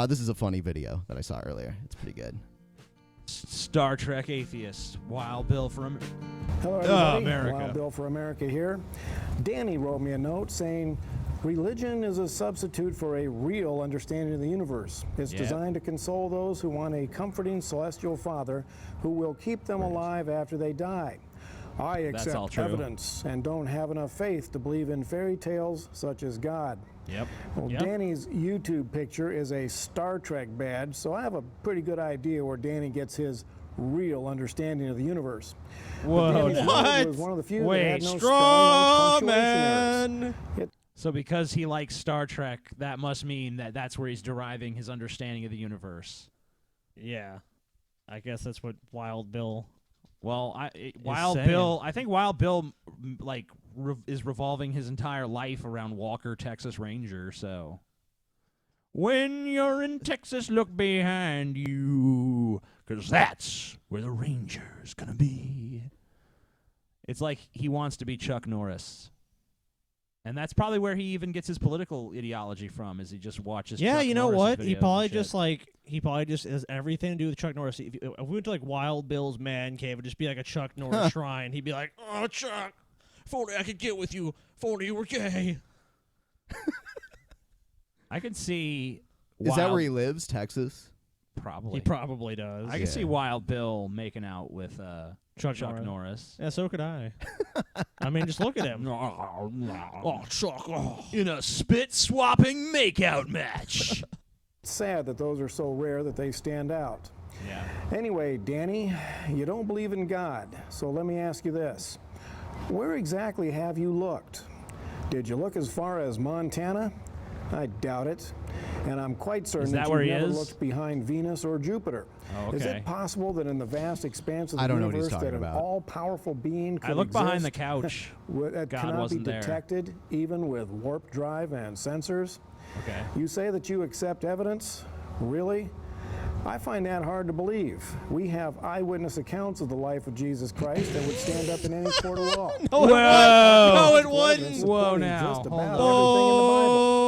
This is a funny video that I saw earlier. It's pretty good. Star Trek atheist. Wild Bill from Hello, everybody. America. Wild Bill for America here. Danny wrote me a note saying, religion is a substitute for a real understanding of the universe. It's designed to console those who want a comforting celestial father who will keep them alive after they die. I accept evidence and don't have enough faith to believe in fairy tales such as God. Yep. Well, Danny's YouTube picture is a Star Trek badge, so I have a pretty good idea where Danny gets his real understanding of the universe. Whoa, what? Was one of the few that had no straw spelling or punctuation errors. So because he likes Star Trek, that must mean that that's where he's deriving his understanding of the universe. Yeah. I guess that's what Wild Bill... Well, I think Wild Bill is revolving his entire life around Walker, Texas Ranger. So, when you're in Texas, look behind you, 'cause that's where the Ranger's gonna be. It's like he wants to be Chuck Norris. And that's probably where he even gets his political ideology from, is he just watches Chuck you know Norris what? videos He probably and just has everything to do with Chuck Norris. If we went to like Wild Bill's man cave, it'd just be like a Chuck Norris shrine. He'd be like, "Oh, Chuck, if only I could get with you. If only you were gay." I could see. Is that where he lives, Texas? Probably. He probably does. I can see Wild Bill making out with Chuck Norris. Yeah, so could I. I mean, just look at him. Oh, Chuck. Oh. In a spit-swapping makeout match. It's sad that those are so rare that they stand out. Yeah. Anyway, Danny, you don't believe in God, so let me ask you this. Where exactly have you looked? Did you look as far as Montana? I doubt it. And I'm quite certain that you've never looked behind Venus or Jupiter. Oh, okay. Is it possible that in the vast expanse of the universe that an all-powerful being could I looked exist behind the couch. that God cannot wasn't be there. detected even with warp drive and sensors? Okay. You say that you accept evidence? Really? I find that hard to believe. We have eyewitness accounts of the life of Jesus Christ that would stand up in any court of law. No, it wouldn't. Whoa, now. Just about everything in the Bible.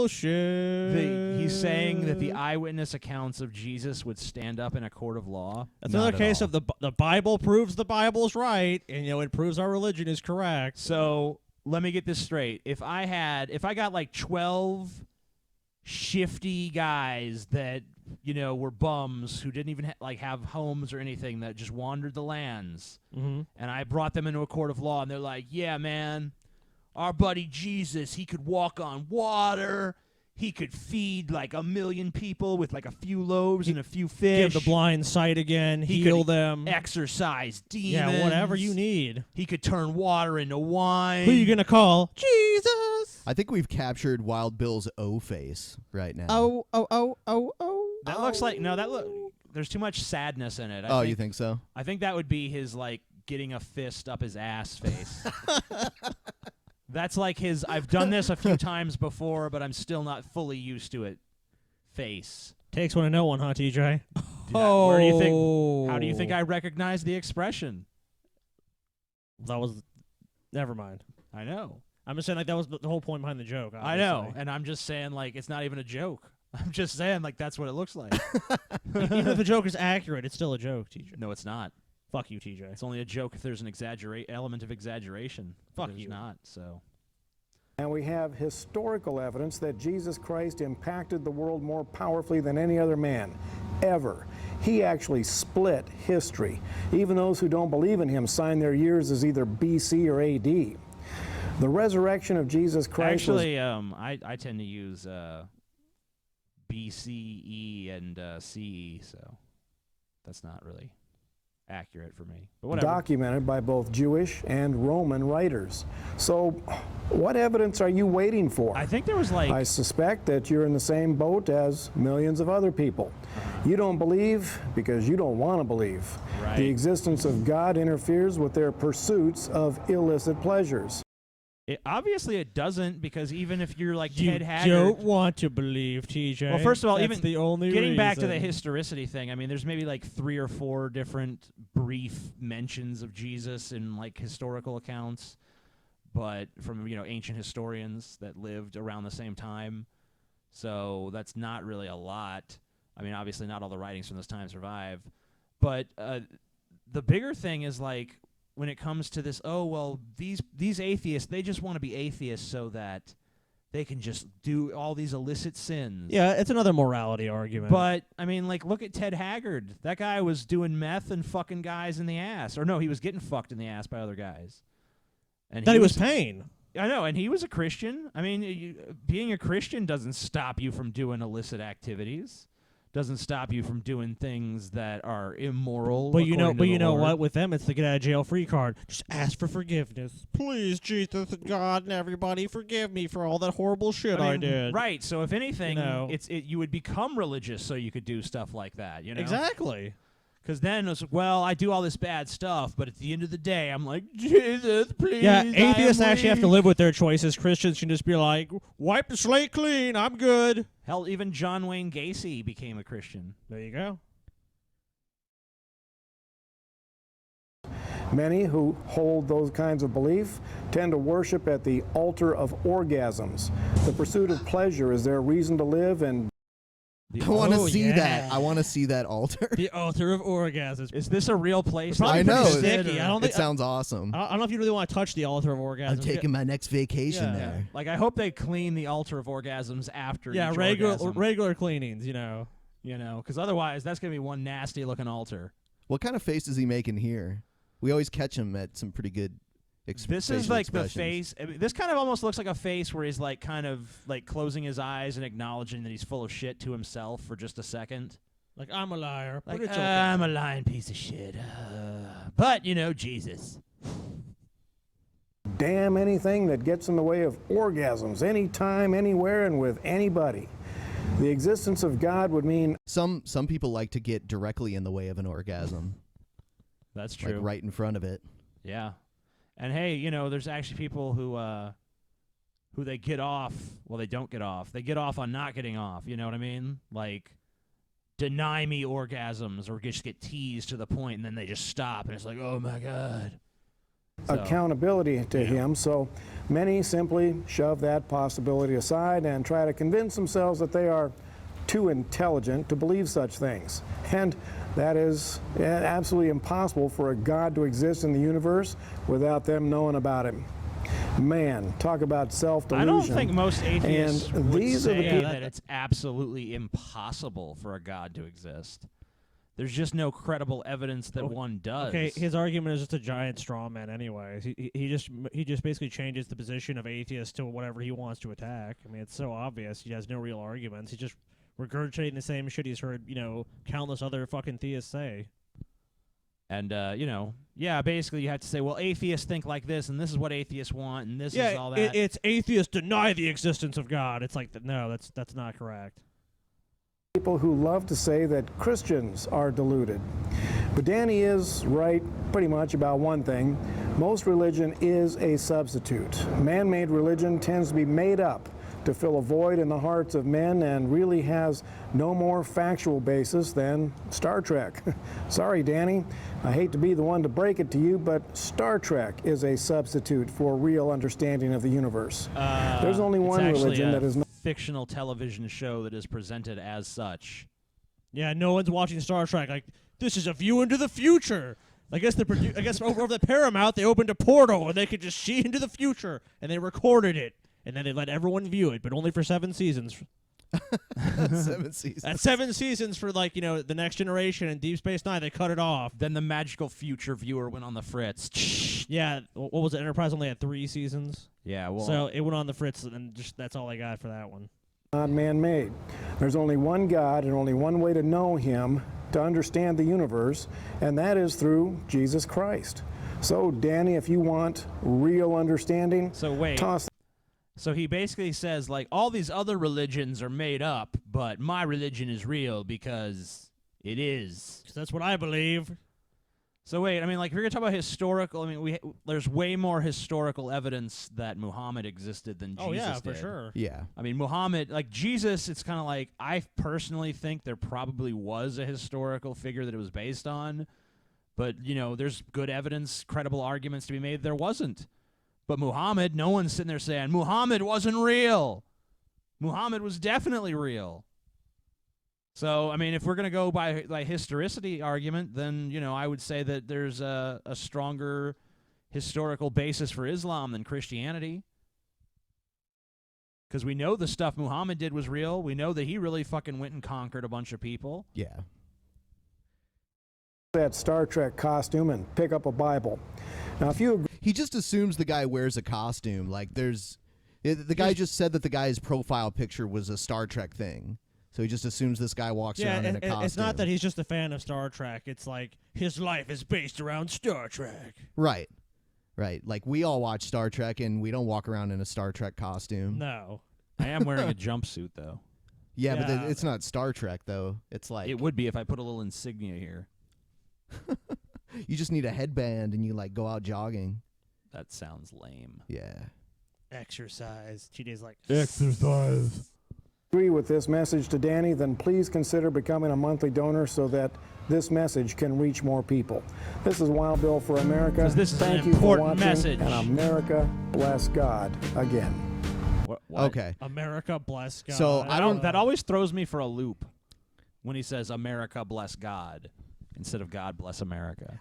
Bullshit. He's saying that the eyewitness accounts of Jesus would stand up in a court of law. That's another case of the Bible proves the Bible's right, and it proves our religion is correct. So let me get this straight. If I got like 12 shifty guys that were bums who didn't even have homes or anything, that just wandered the lands, and I brought them into a court of law, and they're like, "Yeah, man, our buddy Jesus, he could walk on water. He could feed like 1 million people with like a few loaves and a few fish. Give the blind sight again. Heal them. Exorcise demons. Yeah, whatever you need. He could turn water into wine. Who are you going to call? Jesus. I think we've captured Wild Bill's O face right now. Oh. That looks like there's too much sadness in it. You think so? I think that would be his getting a fist up his ass face. That's like his I've done this a few times before, but I'm still not fully used to it face. Takes one to know one, huh, TJ? Where do you think? How do you think I recognize the expression? That was. Never mind. I know. I'm just saying that was the whole point behind the joke. Obviously. I know, and I'm just saying it's not even a joke. I'm just saying that's what it looks like. Even if the joke is accurate, it's still a joke, TJ. No, it's not. Fuck you, TJ. It's only a joke if there's an element of exaggeration. Fuck there's you. Not so. And we have historical evidence that Jesus Christ impacted the world more powerfully than any other man, ever. He actually split history. Even those who don't believe in him sign their years as either BC or AD. The resurrection of Jesus Christ actually, I tend to use BCE and CE, so that's not really accurate for me. But whatever. documented by both Jewish and Roman writers. So what evidence are you waiting for? I think there was I suspect that you're in the same boat as millions of other people. You don't believe because you don't want to believe. Right. The existence of God interferes with their pursuits of illicit pleasures. Obviously it doesn't, because even if you're like You Ted Haggard... don't want to believe, TJ. Well, first of all, That's even the only getting back to the reason. historicity thing, I mean, there's maybe 3 or 4 different brief mentions of Jesus in historical accounts, but from ancient historians that lived around the same time. So that's not really a lot. I mean, obviously not all the writings from this time survive. But the bigger thing is, like, when it comes to this, oh, well, these atheists, they just want to be atheists so that they can just do all these illicit sins. Yeah, it's another morality argument. But, I mean, like, look at Ted Haggard. That guy was doing meth and fucking guys in the ass. Or no, he was getting fucked in the ass by other guys. And that he was paying. I know, and he was a Christian. I mean, being a Christian doesn't stop you from doing illicit activities. Doesn't stop you from doing things that are immoral. But you know Lord. what? With them, it's the get out of jail free card. Just ask for forgiveness, please, Jesus and God and everybody, forgive me for all that horrible shit I did. Right. So if anything, you would become religious so you could do stuff like that. You know exactly. Because then it's well, I do all this bad stuff, but at the end of the day, I'm like, Jesus, please. Yeah, atheists actually have to live with their choices. Christians can just be like, wipe the slate clean, I'm good. Hell, even John Wayne Gacy became a Christian. There you go. Many who hold those kinds of belief tend to worship at the altar of orgasms. The pursuit of pleasure is their reason to live, and I want to see that. I want to see that altar. The altar of orgasms. Is this a real place? I know. Sticky. I don't think, it sounds awesome. I don't know if you really want to touch the altar of orgasms. I'm taking my next vacation there. Like, I hope they clean the altar of orgasms after each regular cleanings, you know. Because otherwise that's going to be one nasty-looking altar. What kind of face is he making here? We always catch him at some pretty good This is like the face. I mean, this kind of almost looks like a face where he's like kind of like closing his eyes and acknowledging that he's full of shit to himself for just a second. Like, I'm a liar. Like, but it's okay. I'm a lying piece of shit. But, Jesus. damn anything that gets in the way of orgasms, anytime, anywhere, and with anybody. The existence of God would mean... Some people like to get directly in the way of an orgasm. That's true. Like right in front of it. Yeah. And hey, there's actually people who they get off. Well, they don't get off. They get off on not getting off. You know what I mean? Like, deny me orgasms, or just get teased to the point, and then they just stop, and it's like, oh my God. Accountability to him. So many simply shove that possibility aside and try to convince themselves that they are too intelligent to believe such things. And that is absolutely impossible for a God to exist in the universe without them knowing about him. Man, talk about self-delusion. I don't think most atheists and would these say are the people that it's absolutely impoable for a God to exist. There's just no credible evidence that one does. Okay, his argument is just a giant straw man anyways. He just basically changes the position of atheists to whatever he wants to attack. I mean, it's so obvious. He has no real arguments. He's just regurgitating the same shit he's heard, countless other fucking theists say. And, basically you have to say, well, atheists think like this, and this is what atheists want, and this is all that. It's atheists deny the existence of God. It's like, no, that's not correct. People who love to say that Christians are deluded. But Danny is right pretty much about one thing. Most religion is a substitute. Man-made religion tends to be made up to fill a void in the hearts of men and really has no more factual basis than Star Trek. Sorry, Danny, I hate to be the one to break it to you, but Star Trek is a substitute for real understanding of the universe. There's only one religion that is not fictional television show that is presented as such. Yeah, no one's watching Star Trek. Like, this is a view into the future. I guess over the Paramount they opened a portal and they could just see into the future, and they recorded it, and then they let everyone view it, but only for 7 seasons. 7 seasons. That's 7 seasons for the Next Generation and Deep Space Nine. They cut it off. Then the magical future viewer went on the fritz. Yeah, what was it? Enterprise only had 3 seasons. Yeah, well, so it went on the fritz, and just that's all I got for that one. Not man-made. There's only one God and only one way to know him, to understand the universe, and that is through Jesus Christ. So, Danny, if you want real understanding, toss. So he basically says, like, all these other religions are made up, but my religion is real because it is. 'Cause that's what I believe. So wait, I mean, like, if you're going to talk about historical, I mean, there's way more historical evidence that Muhammad existed than Jesus did. Oh, yeah, for sure. Yeah. I mean, Muhammad, like, Jesus, it's kind of like, I personally think there probably was a historical figure that it was based on, but, there's good evidence, credible arguments to be made there wasn't. But Muhammad, no one's sitting there saying, Muhammad wasn't real. Muhammad was definitely real. So, I mean, if we're going to go by historicity argument, then, I would say that there's a stronger historical basis for Islam than Christianity. Because we know the stuff Muhammad did was real. We know that he really fucking went and conquered a bunch of people. Yeah. That Star Trek costume and pick up a Bible. Now, if you agree, He just assumes the guy wears a costume. Like, the guy just said that the guy's profile picture was a Star Trek thing. So he just assumes this guy walks around in a costume. It's not that he's just a fan of Star Trek. It's like his life is based around Star Trek. Right. Like, we all watch Star Trek, and we don't walk around in a Star Trek costume. No. I am wearing a jumpsuit, though. Yeah, but it's not Star Trek, though. It's like... It would be if I put a little insignia here. You just need a headband, and you, like, go out jogging. That sounds lame. Yeah. Exercise. TJ's like... Exercise. agree with this message to Danny, then please consider becoming a monthly donor so that this message can reach more people. This is Wild Bill for America. 'Cause this is Thank an you for important watching, message. and America bless God again. What? Okay. America bless God. So I don't. That always throws me for a loop when he says "America bless God" instead of "God bless America."